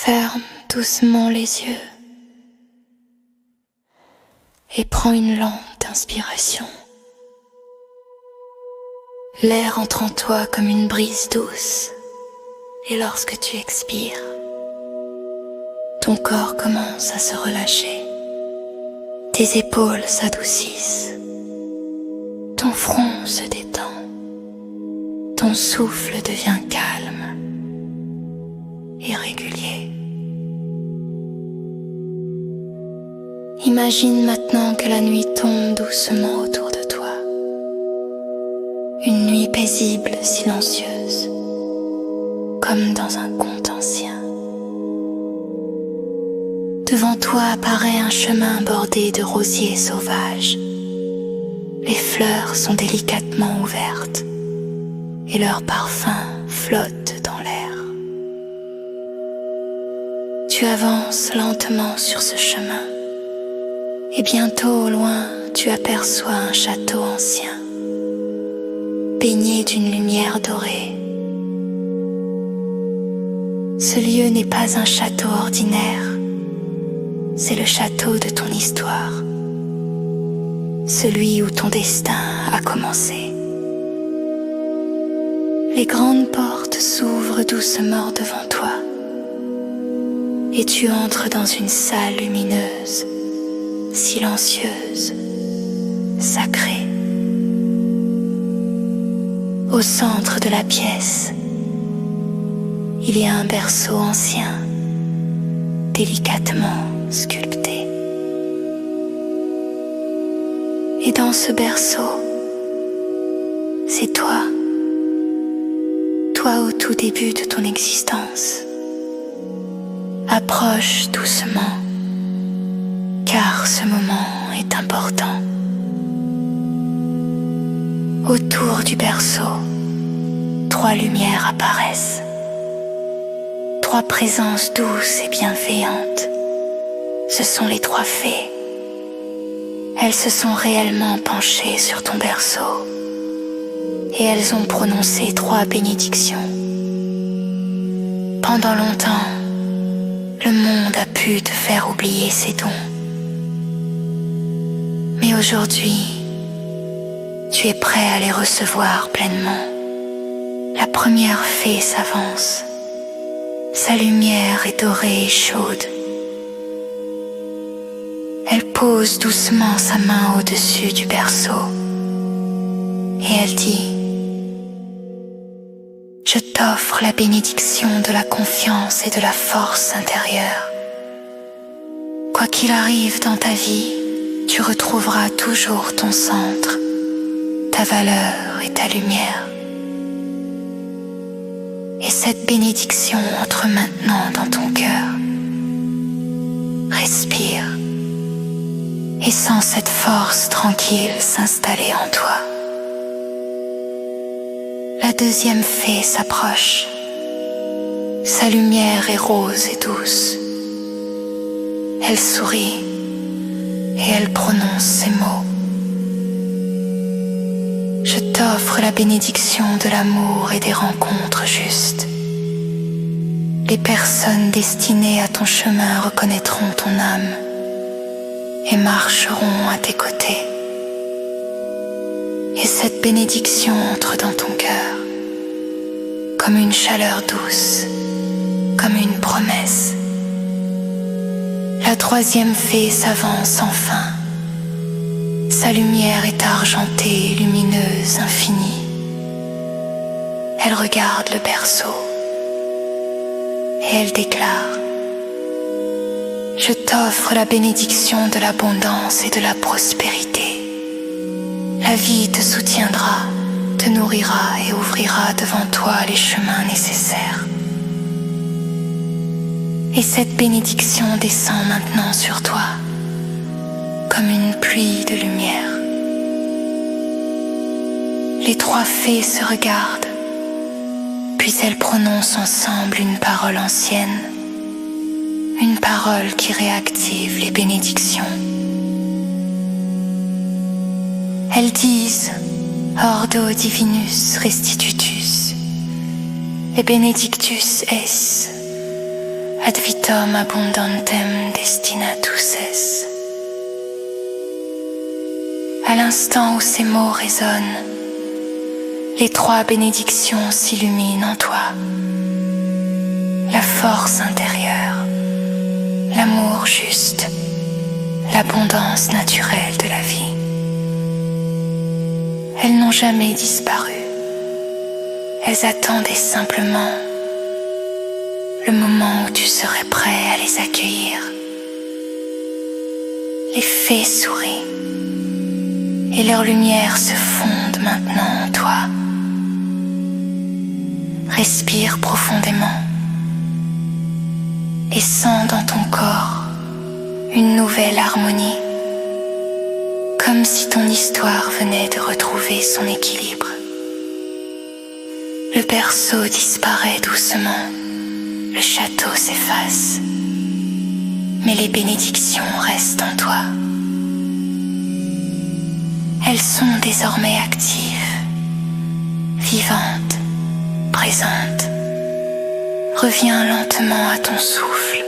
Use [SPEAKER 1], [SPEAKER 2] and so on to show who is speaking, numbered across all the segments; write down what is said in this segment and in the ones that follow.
[SPEAKER 1] Ferme doucement les yeux et prends une lente inspiration. L'air entre en toi comme une brise douce et lorsque tu expires, ton corps commence à se relâcher. Tes épaules s'adoucissent, ton front se détend, ton souffle devient calme et régulier. Imagine maintenant que la nuit tombe doucement autour de toi. Une nuit paisible, silencieuse, comme dans un conte ancien. Devant toi apparaît un chemin bordé de rosiers sauvages. Les fleurs sont délicatement ouvertes et leur parfum flotte dans l'air. Tu avances lentement sur ce chemin et bientôt au loin tu aperçois un château ancien, baigné d'une lumière dorée. Ce lieu n'est pas un château ordinaire, c'est le château de ton histoire, celui où ton destin a commencé. Les grandes portes s'ouvrent doucement devant toi et tu entres dans une salle lumineuse, silencieuse, sacrée. Au centre de la pièce, il y a un berceau ancien, délicatement sculpté. Et dans ce berceau, c'est toi, toi au tout début de ton existence. Approche doucement, car ce moment est important. Autour du berceau, 3 lumières apparaissent. 3 présences douces et bienveillantes. Ce sont les 3 fées. Elles se sont réellement penchées sur ton berceau et elles ont prononcé 3 bénédictions. Pendant longtemps, le monde a pu te faire oublier ses dons. Mais aujourd'hui, tu es prêt à les recevoir pleinement. La première fée s'avance. Sa lumière est dorée et chaude. Elle pose doucement sa main au-dessus du berceau et elle dit: je t'offre la bénédiction de la confiance et de la force intérieure. Quoi qu'il arrive dans ta vie, tu retrouveras toujours ton centre, ta valeur et ta lumière. Et cette bénédiction entre maintenant dans ton cœur. Respire et sens cette force tranquille s'installer en toi. La deuxième fée s'approche. Sa lumière est rose et douce. Elle sourit et elle prononce ces mots. Je t'offre la bénédiction de l'amour et des rencontres justes. Les personnes destinées à ton chemin reconnaîtront ton âme et marcheront à tes côtés. Et cette bénédiction entre dans ton cœur, comme une chaleur douce, comme une promesse. La troisième fée s'avance enfin. Sa lumière est argentée, lumineuse, infinie. Elle regarde le berceau et elle déclare: je t'offre la bénédiction de l'abondance et de la prospérité. La vie te soutiendra, te nourrira et ouvrira devant toi les chemins nécessaires. Et cette bénédiction descend maintenant sur toi, comme une pluie de lumière. Les 3 fées se regardent, puis elles prononcent ensemble une parole ancienne, une parole qui réactive les bénédictions. Elles disent: Ordo Divinus Restitutus, et Benedictus es, ad vitam abundantem destinatus es. À l'instant où ces mots résonnent, les 3 bénédictions s'illuminent en toi. La force intérieure, l'amour juste, l'abondance naturelle de la vie. Elles n'ont jamais disparu. Elles attendaient simplement le moment où tu serais prêt à les accueillir. Les fées sourient et leur lumière se fonde maintenant en toi. Respire profondément et sens dans ton corps une nouvelle harmonie, comme si ton histoire venait de retrouver son équilibre. Le berceau disparaît doucement, le château s'efface, mais les bénédictions restent en toi. Elles sont désormais actives, vivantes, présentes. Reviens lentement à ton souffle.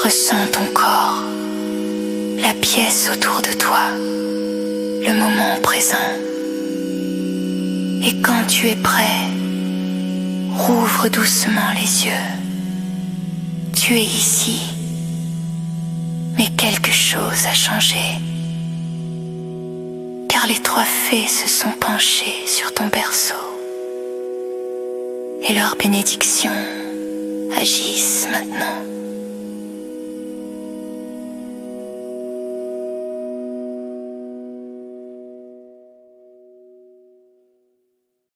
[SPEAKER 1] Ressens ton corps, la pièce autour de toi, le moment présent. Et quand tu es prêt, rouvre doucement les yeux. Tu es ici, mais quelque chose a changé. Car les 3 fées se sont penchées sur ton berceau. Et leurs bénédictions agissent maintenant.